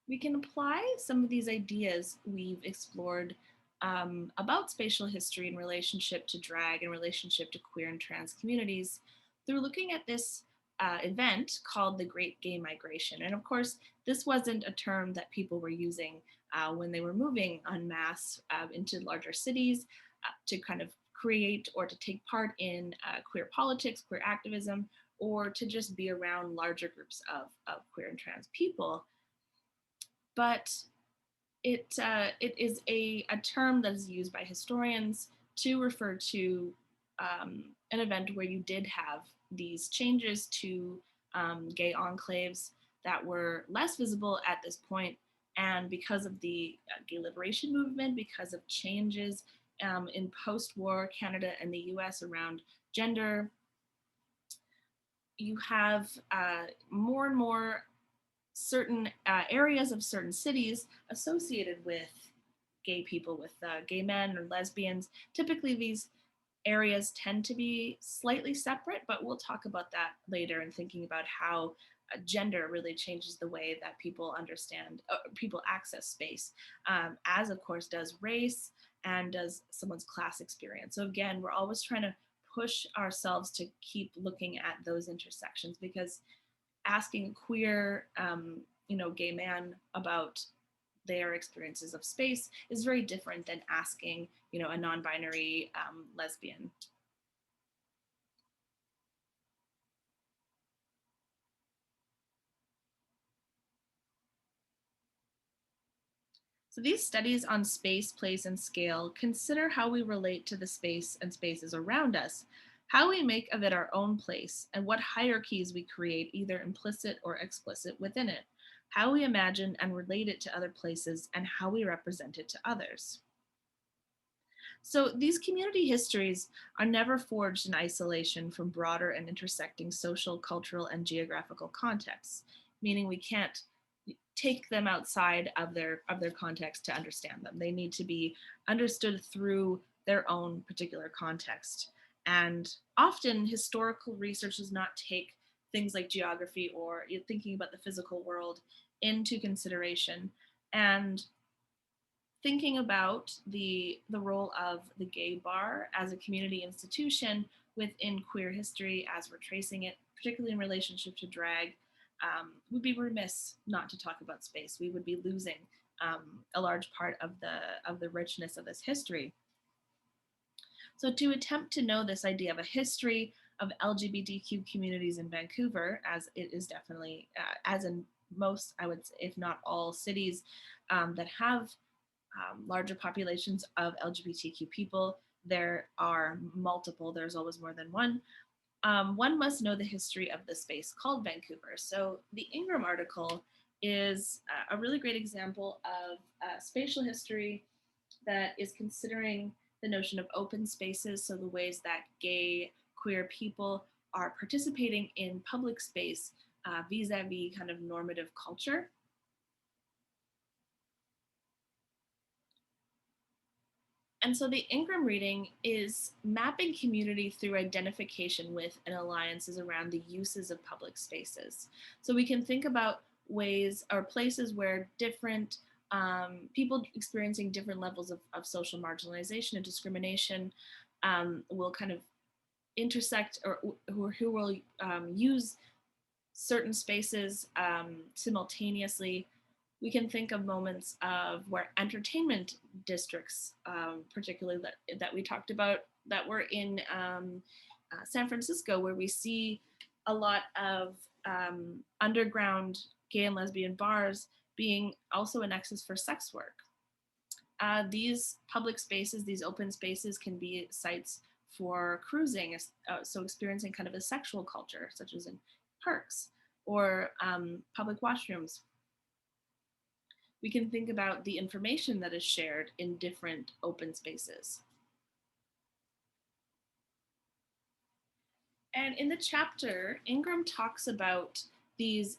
We can apply some of these ideas we've explored about spatial history in relationship to drag and relationship to queer and trans communities through looking at this event called the Great Gay Migration. And of course, this wasn't a term that people were using when they were moving en masse into larger cities to kind of create or to take part in queer politics, queer activism, or to just be around larger groups of queer and trans people. But it is a term that is used by historians to refer to an event where you did have these changes to gay enclaves that were less visible at this point. And because of the gay liberation movement, because of changes in post war Canada and the US around gender, you have more and more certain areas of certain cities associated with gay people, with gay men or lesbians. Typically, these areas tend to be slightly separate, but we'll talk about that later and thinking about how gender really changes the way that people understand, people access space, as of course does race and does someone's class experience. So again, we're always trying to push ourselves to keep looking at those intersections because asking a queer, gay man about their experiences of space is very different than asking, a non-binary lesbian. So these studies on space, place, and scale consider how we relate to the space and spaces around us, how we make of it our own place, and what hierarchies we create, either implicit or explicit, within it, how we imagine and relate it to other places, and how we represent it to others. So these community histories are never forged in isolation from broader and intersecting social, cultural, and geographical contexts, meaning we can't take them outside of their context to understand them. They need to be understood through their own particular context. And often historical research does not take things like geography or thinking about the physical world into consideration. And thinking about the role of the gay bar as a community institution within queer history as we're tracing it, particularly in relationship to drag, would be remiss not to talk about space. We would be losing a large part of the richness of this history. So to attempt to know this idea of a history of LGBTQ communities in Vancouver, as it is definitely, as in most, I would say, if not all cities that have larger populations of LGBTQ people. There are multiple, there's always more than one. One must know the history of the space called Vancouver. So the Ingram article is a really great example of spatial history that is considering the notion of open spaces, so the ways that gay, queer people are participating in public space vis-a-vis kind of normative culture. And so the Ingram reading is mapping community through identification with and alliances around the uses of public spaces. So we can think about ways or places where different people experiencing different levels of social marginalization and discrimination will kind of intersect or who will use certain spaces simultaneously. We can think of moments of where entertainment districts, particularly that we talked about, that were in San Francisco, where we see a lot of underground gay and lesbian bars being also a nexus for sex work. These public spaces, these open spaces, can be sites for cruising, so experiencing kind of a sexual culture, such as in parks or public washrooms. We can think about the information that is shared in different open spaces. And in the chapter, Ingram talks about these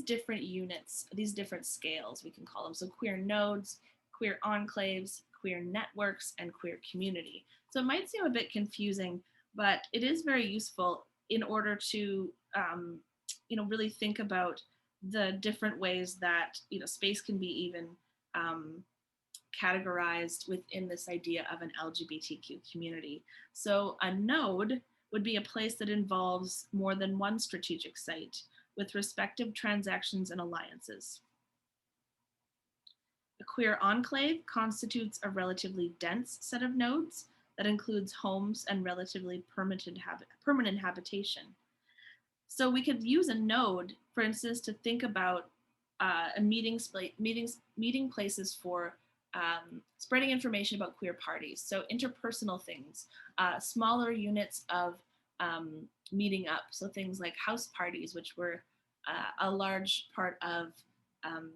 different units, these different scales, we can call them. So queer nodes, queer enclaves, queer networks, and queer community. So it might seem a bit confusing, but it is very useful in order to really think about the different ways that space can be even um, categorized within this idea of an LGBTQ community. So a node would be a place that involves more than one strategic site with respective transactions and alliances. A queer enclave constitutes a relatively dense set of nodes that includes homes and relatively permanent habitation. So we could use a node, for instance, to think about meeting places for spreading information about queer parties. So interpersonal things, smaller units of meeting up. So things like house parties, which were a large part of um,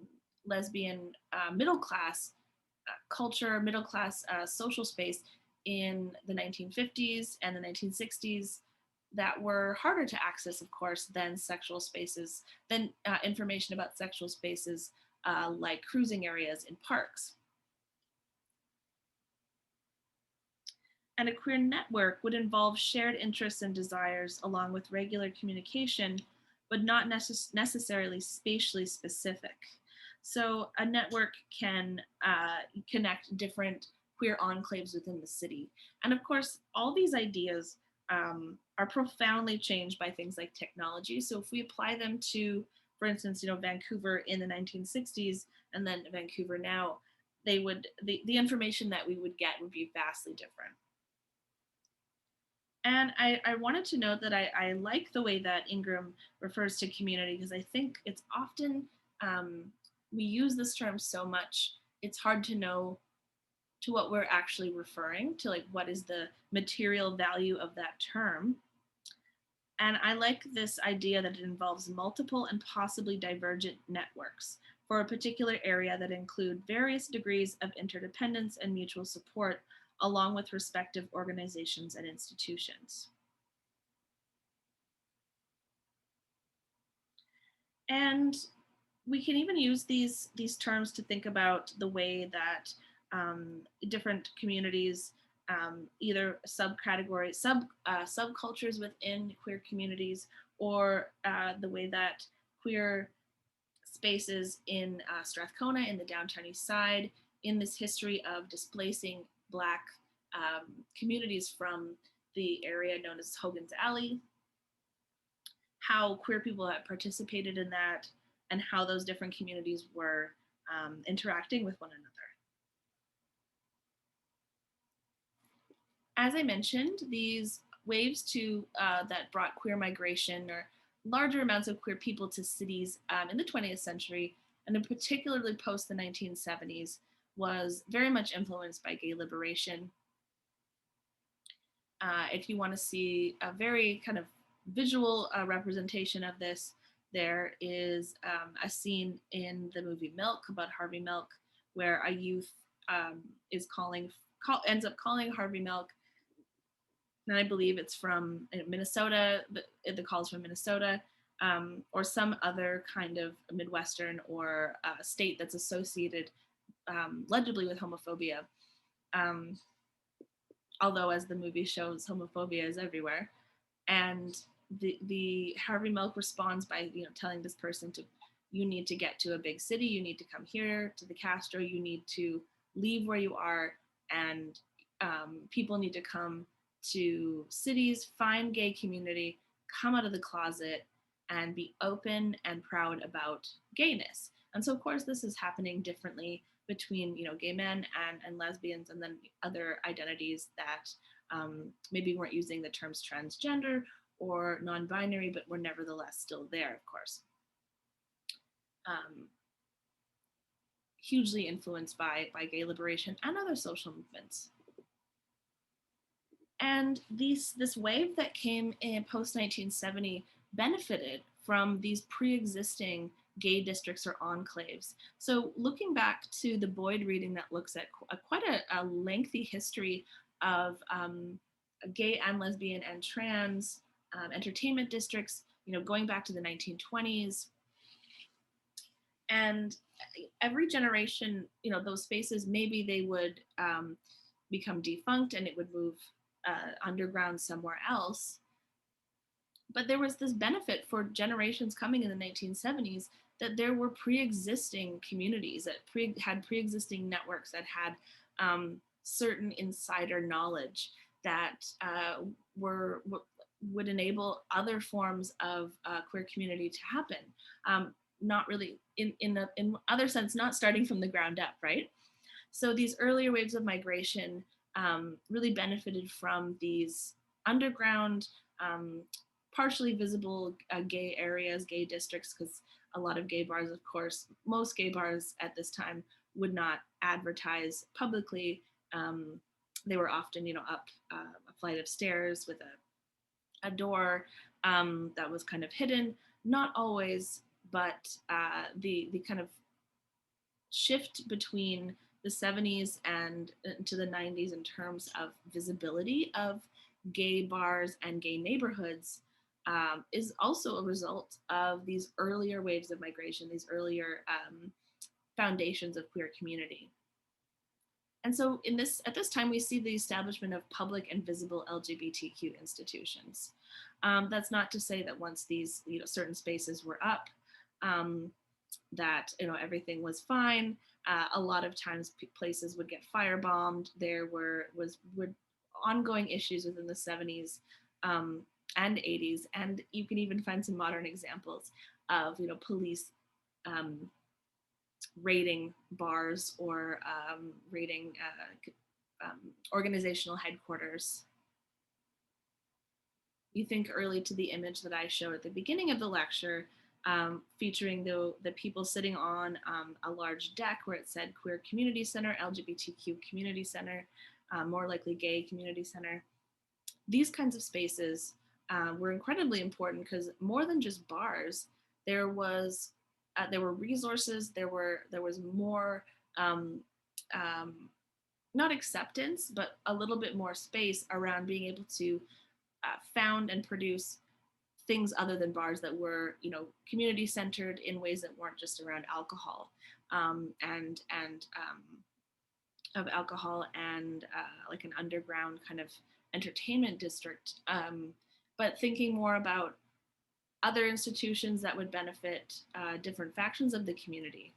lesbian middle class culture, middle class social space in the 1950s and the 1960s that were harder to access, of course, than sexual spaces, than information about sexual spaces like cruising areas in parks. And a queer network would involve shared interests and desires along with regular communication, but not necessarily spatially specific. So a network can connect different queer enclaves within the city. And of course, all these ideas are profoundly changed by things like technology. So if we apply them to, for instance, Vancouver in the 1960s and then Vancouver now, the information that we would get would be vastly different. And I wanted to note that I like the way that Ingram refers to community because I think it's often, we use this term so much, it's hard to know to what we're actually referring to, like what is the material value of that term. And I like this idea that it involves multiple and possibly divergent networks for a particular area that include various degrees of interdependence and mutual support, along with respective organizations and institutions. And we can even use these terms to think about the way that different communities, either subcultures within queer communities, or the way that queer spaces in Strathcona in the downtown east side, in this history of displacing Black communities from the area known as Hogan's Alley, how queer people have participated in that, and how those different communities were interacting with one another. As I mentioned, these waves that brought queer migration or larger amounts of queer people to cities in the 20th century, and in particularly post the 1970s, was very much influenced by gay liberation. If you want to see a very kind of visual representation of this, there is a scene in the movie Milk about Harvey Milk, where a youth is ends up calling Harvey Milk, and I believe it's from Minnesota. The call's from Minnesota, or some other kind of Midwestern or state that's associated legibly with homophobia. Um, Although, as the movie shows, homophobia is everywhere. And the Harvey Milk responds by telling this person to, you need to get to a big city, you need to come here to the Castro, you need to leave where you are, and people need to come to cities, find gay community, come out of the closet, and be open and proud about gayness. And so, of course, this is happening differently between gay men and lesbians, and then other identities that maybe weren't using the terms transgender or non-binary, but were nevertheless still there, of course. Hugely influenced by gay liberation and other social movements. And this wave that came in post 1970 benefited from these pre-existing gay districts or enclaves. So looking back to the Boyd reading that looks at quite a lengthy history of gay and lesbian and trans entertainment districts, going back to the 1920s. And every generation, those spaces, maybe they would become defunct and it would move underground somewhere else. But there was this benefit for generations coming in the 1970s that there were pre-existing communities that had pre-existing networks that had certain insider knowledge that were would enable other forms of queer community to happen. Not really in other sense, not starting from the ground up, right? So these earlier waves of migration really benefited from these underground, um, partially visible gay areas, gay districts, because a lot of gay bars, of course, most gay bars at this time would not advertise publicly. Um, they were often, up a flight of stairs with a door that was kind of hidden. Not always, but the kind of shift between the 70s and into the 90s in terms of visibility of gay bars and gay neighborhoods is also a result of these earlier waves of migration, these earlier foundations of queer community. And so at this time, we see the establishment of public and visible LGBTQ institutions. That's not to say that once these certain spaces were up, um, that everything was fine. A lot of times places would get firebombed. There were ongoing issues within the 70s and 80s, and you can even find some modern examples of police um, raiding bars or raiding organizational headquarters. You think early to the image that I showed at the beginning of the lecture, featuring the people sitting on a large deck where it said Queer Community Center, LGBTQ Community Center, more likely Gay Community Center. These kinds of spaces were incredibly important because more than just bars, there were resources, there was more um, um, not acceptance, but a little bit more space around being able to found and produce things other than bars that were community centered in ways that weren't just around alcohol and of alcohol and like an underground kind of entertainment district, but thinking more about other institutions that would benefit different factions of the community.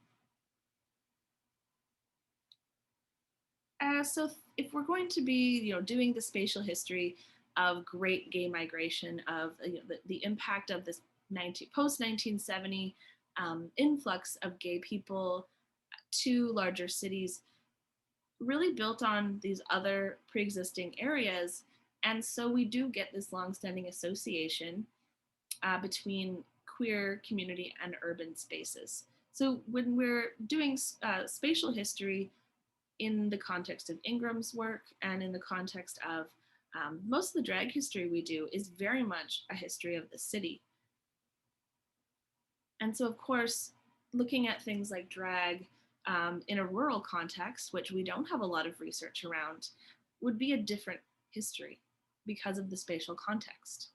So if we're going to be, doing the spatial history of great gay migration, of the impact of this post 1970 influx of gay people to larger cities, really built on these other pre-existing areas, and so we do get this long-standing association between queer community and urban spaces. So when we're doing spatial history, in the context of Ingram's work and in the context of most of the drag history we do is very much a history of the city. And so, of course, looking at things like drag in a rural context, which we don't have a lot of research around, would be a different history because of the spatial context.